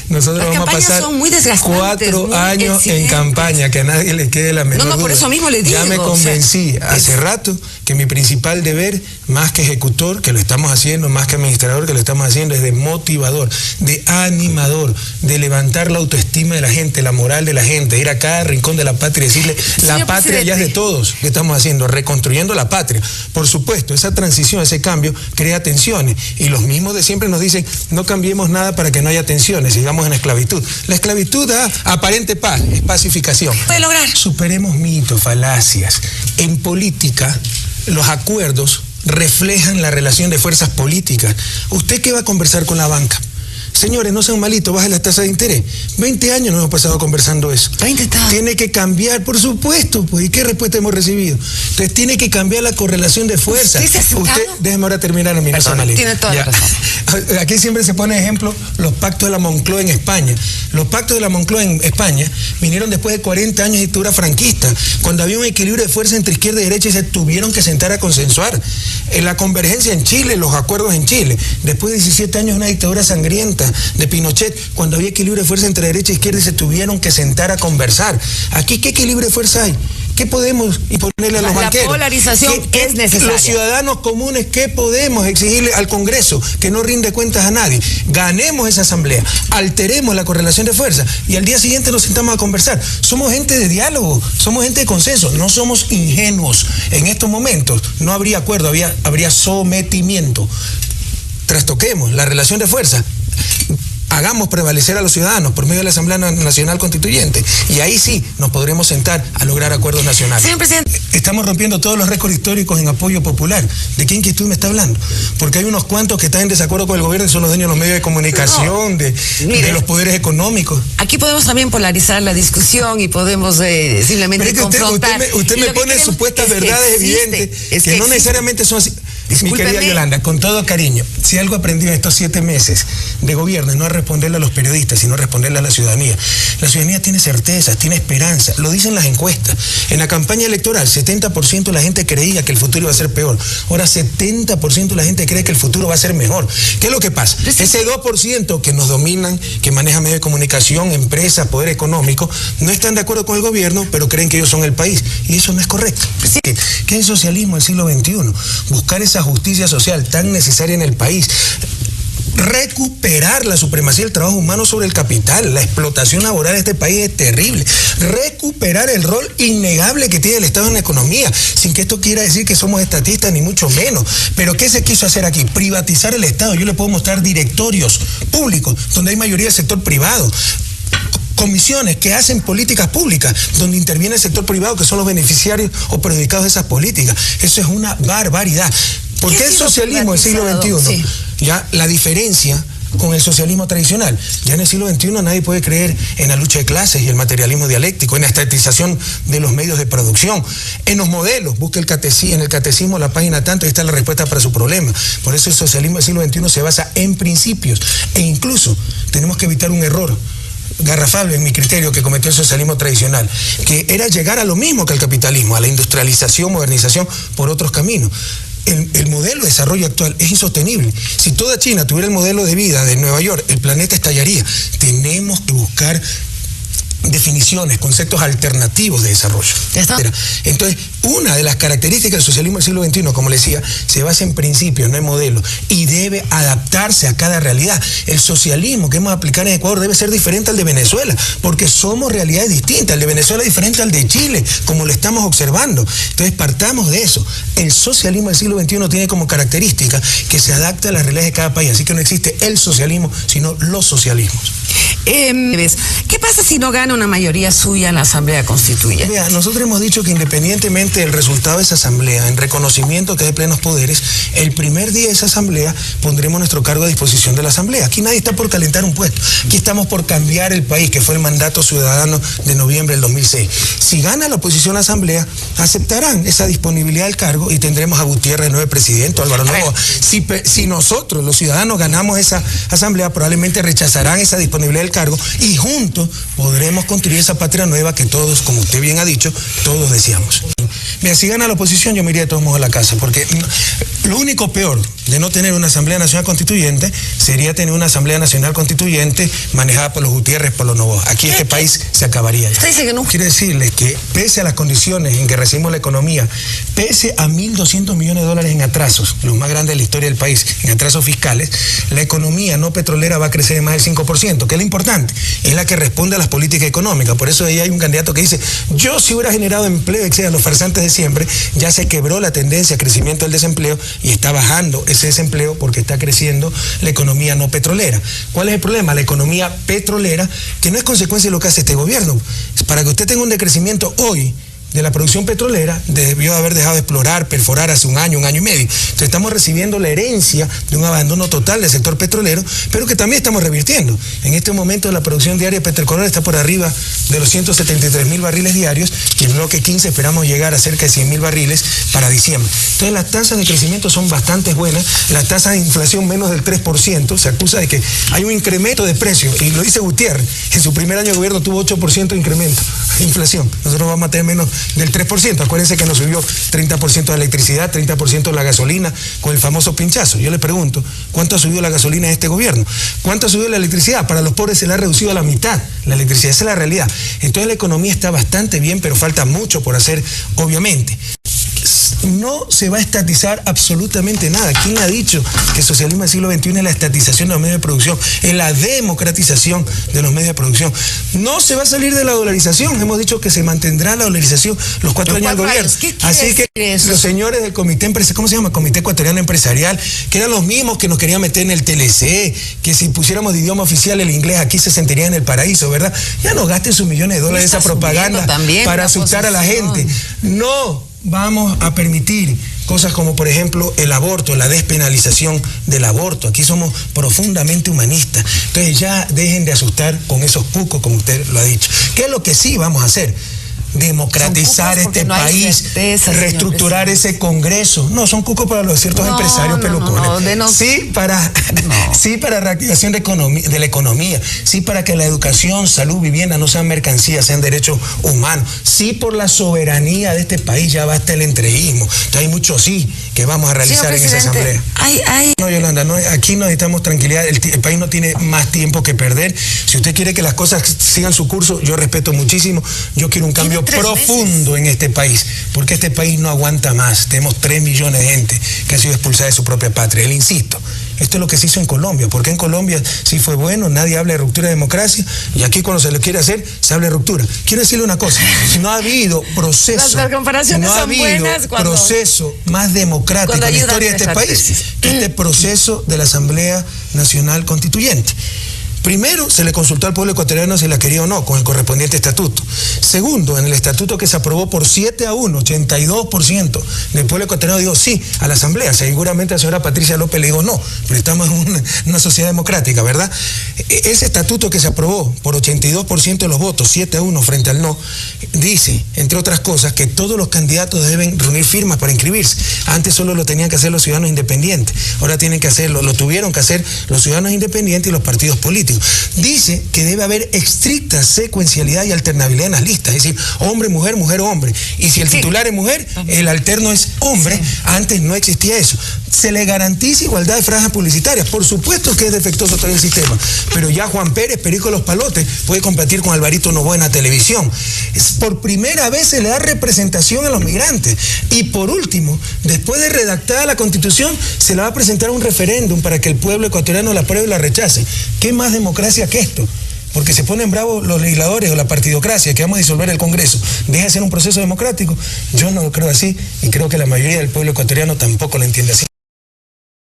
Nosotros Las vamos a pasar son muy desgastantes, 4 años en campaña, que a nadie le quede la menor duda. por eso mismo le digo. Ya me convencí hace rato que mi principal deber, más que ejecutor, que lo estamos haciendo, más que administrador, que lo estamos haciendo, es de motivador, de animador, de levantar la autoestima de la gente, la moral de la gente, ir a cada rincón de la patria y decirle, la patria ya es de todos, que estamos haciendo, reconstruyendo la patria. Por supuesto, esa transición, ese cambio, crea tensiones. Y los mismos de siempre nos dicen, no cambiemos nada para que no haya tensiones, sigamos en la esclavitud. La esclavitud da aparente paz, es pacificación. ¿Puede lograr? Superemos mitos, falacias. En política, los acuerdos reflejan la relación de fuerzas políticas. ¿Usted qué va a conversar con la banca? Señores, no sean malitos, bajen la tasa de interés. 20 años nos hemos pasado conversando eso. Tiene que cambiar, por supuesto, pues. ¿Y qué respuesta hemos recibido? Entonces tiene que cambiar la correlación de fuerzas. Déjeme ahora terminar, mi no sea malito. Tiene toda la razón. Aquí siempre se pone ejemplo los pactos de la Moncloa en España. Los pactos de la Moncloa en España vinieron después de 40 años de dictadura franquista, cuando había un equilibrio de fuerza entre izquierda y derecha y se tuvieron que sentar a consensuar. En la convergencia en Chile, los acuerdos en Chile, después de 17 años de una dictadura sangrienta de Pinochet, cuando había equilibrio de fuerza entre derecha e izquierda y se tuvieron que sentar a conversar. Aquí, ¿qué equilibrio de fuerza hay? ¿Qué podemos imponerle a los banqueros? La polarización es necesaria. Los ciudadanos comunes, ¿qué podemos exigirle al Congreso? Que no rinde cuentas a nadie. Ganemos esa asamblea, alteremos la correlación de fuerza y al día siguiente nos sentamos a conversar. Somos gente de diálogo, somos gente de consenso, no somos ingenuos. En estos momentos no habría acuerdo, habría sometimiento. Trastoquemos la relación de fuerza. Hagamos prevalecer a los ciudadanos por medio de la Asamblea Nacional Constituyente y ahí sí nos podremos sentar a lograr acuerdos nacionales. Señor presidente. Estamos rompiendo todos los récords históricos en apoyo popular. ¿De qué inquietud me está hablando? Porque hay unos cuantos que están en desacuerdo con el gobierno y son los dueños de los medios de comunicación, de los poderes económicos. Aquí podemos también polarizar la discusión y podemos simplemente confrontar. Usted me pone supuestas verdades evidentes que no necesariamente son así. Mi querida Yolanda, con todo cariño, si algo aprendí en estos 7 meses de gobierno, no es responderle a los periodistas, sino responderle a la ciudadanía. La ciudadanía tiene certeza, tiene esperanza, lo dicen las encuestas. En la campaña electoral, 70% de la gente creía que el futuro iba a ser peor. Ahora 70% de la gente cree que el futuro va a ser mejor. ¿Qué es lo que pasa? Ese 2% que nos dominan, que manejan medios de comunicación, empresas, poder económico, no están de acuerdo con el gobierno, pero creen que ellos son el país. Y eso no es correcto. ¿Qué es el socialismo del siglo XXI? Buscar esa justicia social tan necesaria en el país. Recuperar la supremacía del trabajo humano sobre el capital. La explotación laboral de este país es terrible. Recuperar el rol innegable que tiene el Estado en la economía, sin que esto quiera decir que somos estatistas ni mucho menos. Pero ¿qué se quiso hacer aquí? Privatizar el Estado. Yo le puedo mostrar directorios públicos donde hay mayoría del sector privado, comisiones que hacen políticas públicas donde interviene el sector privado, que son los beneficiarios o perjudicados de esas políticas. Eso es una barbaridad. ¿Por qué el socialismo del siglo XXI? Sí. Ya la diferencia con el socialismo tradicional. Ya en el siglo XXI nadie puede creer en la lucha de clases y el materialismo dialéctico, en la estatización de los medios de producción, en los modelos. Busque en el catecismo, la página tanto, ahí está la respuesta para su problema. Por eso el socialismo del siglo XXI se basa en principios e incluso tenemos que evitar un error garrafable en mi criterio que cometió el socialismo tradicional, que era llegar a lo mismo que el capitalismo, a la industrialización, modernización por otros caminos. El modelo de desarrollo actual es insostenible. Si toda China tuviera el modelo de vida de Nueva York, el planeta estallaría. Tenemos que buscar definiciones, conceptos alternativos de desarrollo. ¿Ya está? Entonces, una de las características del socialismo del siglo XXI, como le decía, se basa en principios, no en modelos, y debe adaptarse a cada realidad. El socialismo que hemos aplicado en Ecuador debe ser diferente al de Venezuela, porque somos realidades distintas. El de Venezuela es diferente al de Chile, como lo estamos observando. Entonces, partamos de eso. El socialismo del siglo XXI tiene como característica que se adapta a las realidades de cada país, así que no existe el socialismo, sino los socialismos. ¿Qué pasa si no gana una mayoría suya en la Asamblea Constituyente? Vea, nosotros hemos dicho que independientemente del resultado de esa asamblea, en reconocimiento que es de plenos poderes, el primer día de esa asamblea pondremos nuestro cargo a disposición de la asamblea. Aquí nadie está por calentar un puesto. Aquí estamos por cambiar el país, que fue el mandato ciudadano de noviembre del 2006. Si gana la oposición a la asamblea, aceptarán esa disponibilidad del cargo y tendremos a Gutiérrez de nuevo presidente, Álvaro Novoa. Si nosotros, los ciudadanos, ganamos esa asamblea, probablemente rechazarán esa disponibilidad del cargo y juntos podremos construir esa patria nueva que todos, como usted bien ha dicho, todos deseamos. Mira, si gana la oposición, yo me iría de todos modos a la casa, porque lo único peor de no tener una Asamblea Nacional Constituyente sería tener una Asamblea Nacional Constituyente manejada por los Gutiérrez, por los Novoa. Aquí este país se acabaría. Usted dice que no. Quiero decirles que pese a las condiciones en que recibimos la economía, pese a 1.200 millones de dólares en atrasos, los más grandes de la historia del país, en atrasos fiscales, la economía no petrolera va a crecer de más del 5%, que es lo importante, es la que responde a las políticas económicas. Por eso ahí hay un candidato que dice, yo si hubiera generado empleo, etcétera, los farsantes de siempre, ya se quebró la tendencia a crecimiento del desempleo y está bajando ese desempleo porque está creciendo la economía no petrolera. ¿Cuál es el problema? La economía petrolera, que no es consecuencia de lo que hace este gobierno. Para que usted tenga un decrecimiento hoy de la producción petrolera, debió haber dejado de explorar, perforar hace un año y medio. Entonces estamos recibiendo la herencia de un abandono total del sector petrolero, pero que también estamos revirtiendo. En este momento la producción diaria de Petroecuador está por arriba de los 173.000 barriles diarios y en bloque 15 esperamos llegar a cerca de 100.000 barriles para diciembre. Entonces las tasas de crecimiento son bastante buenas, la tasa de inflación menos del 3%, se acusa de que hay un incremento de precios, y lo dice Gutiérrez, en su primer año de gobierno tuvo 8% de incremento de inflación, nosotros vamos a tener menos del 3%, acuérdense que nos subió 30% de electricidad, 30% de la gasolina con el famoso pinchazo. Yo le pregunto, ¿cuánto ha subido la gasolina en este gobierno? ¿Cuánto ha subido la electricidad? Para los pobres se la ha reducido a la mitad la electricidad, esa es la realidad. Entonces la economía está bastante bien, pero falta mucho por hacer, obviamente. No se va a estatizar absolutamente nada. ¿Quién ha dicho que el socialismo del siglo XXI es la estatización de los medios de producción? Es la democratización de los medios de producción. No se va a salir de la dolarización. Hemos dicho que se mantendrá la dolarización los 4 años del gobierno. Así que los señores del comité empresarial, ¿cómo se llama? Comité Ecuatoriano Empresarial, que eran los mismos que nos querían meter en el TLC, que si pusiéramos de idioma oficial el inglés aquí se sentirían en el paraíso, ¿verdad? Ya no gasten sus millones de dólares esa propaganda para asustar a la gente. No vamos a permitir cosas como, por ejemplo, el aborto, la despenalización del aborto. Aquí somos profundamente humanistas. Entonces ya dejen de asustar con esos cucos, como usted lo ha dicho. ¿Qué es lo que sí vamos a hacer? Democratizar este país, reestructurar ese Congreso. No, son cucos para los ciertos empresarios pelucones. Sí para reactivación de la economía, sí para que la educación, salud, vivienda no sean mercancías, sean derechos humanos, sí por la soberanía de este país, ya basta el entreguismo. Entonces hay mucho sí que vamos a realizar en esa asamblea. No, Yolanda, no, aquí no necesitamos tranquilidad, el país no tiene más tiempo que perder. Si usted quiere que las cosas sigan su curso, yo respeto muchísimo, yo quiero un cambio profundo en este país, porque este país no aguanta más. Tenemos 3 millones de gente que ha sido expulsada de su propia patria. Le insisto, esto es lo que se hizo en Colombia, porque en Colombia sí fue bueno, nadie habla de ruptura de democracia, y aquí cuando se lo quiere hacer, se habla de ruptura. Quiero decirle una cosa, no ha habido proceso, proceso más democrático en la historia de este país que este proceso de la Asamblea Nacional Constituyente. Primero, se le consultó al pueblo ecuatoriano si la quería o no, con el correspondiente estatuto. Segundo, en el estatuto que se aprobó por 7-1, 82% del pueblo ecuatoriano dijo sí a la asamblea. Seguramente la señora Patricia López le dijo no, pero estamos en una sociedad democrática, ¿verdad? Ese estatuto que se aprobó por 82% de los votos, 7-1 frente al no, dice, entre otras cosas, que todos los candidatos deben reunir firmas para inscribirse. Antes solo lo tenían que hacer los ciudadanos independientes, ahora tienen que hacerlo, lo tuvieron que hacer los ciudadanos independientes y los partidos políticos. Dice que debe haber estricta secuencialidad y alternabilidad en las listas, es decir, hombre, mujer, mujer, hombre. Y si el titular es mujer, el alterno es hombre. Antes no existía eso. Se le garantiza igualdad de franjas publicitarias. Por supuesto que es defectuoso todo el sistema, pero ya Juan Pérez, Perico Los Palotes, puede competir con Alvarito Novoa en la televisión. Por primera vez se le da representación a los migrantes. Y por último, después de redactada la Constitución, se le va a presentar un referéndum para que el pueblo ecuatoriano la apruebe y la rechace. ¿Qué más democracia que esto? Porque se ponen bravos los legisladores o la partidocracia que vamos a disolver el Congreso. ¿Deja de ser un proceso democrático? Yo no lo creo así y creo que la mayoría del pueblo ecuatoriano tampoco lo entiende así.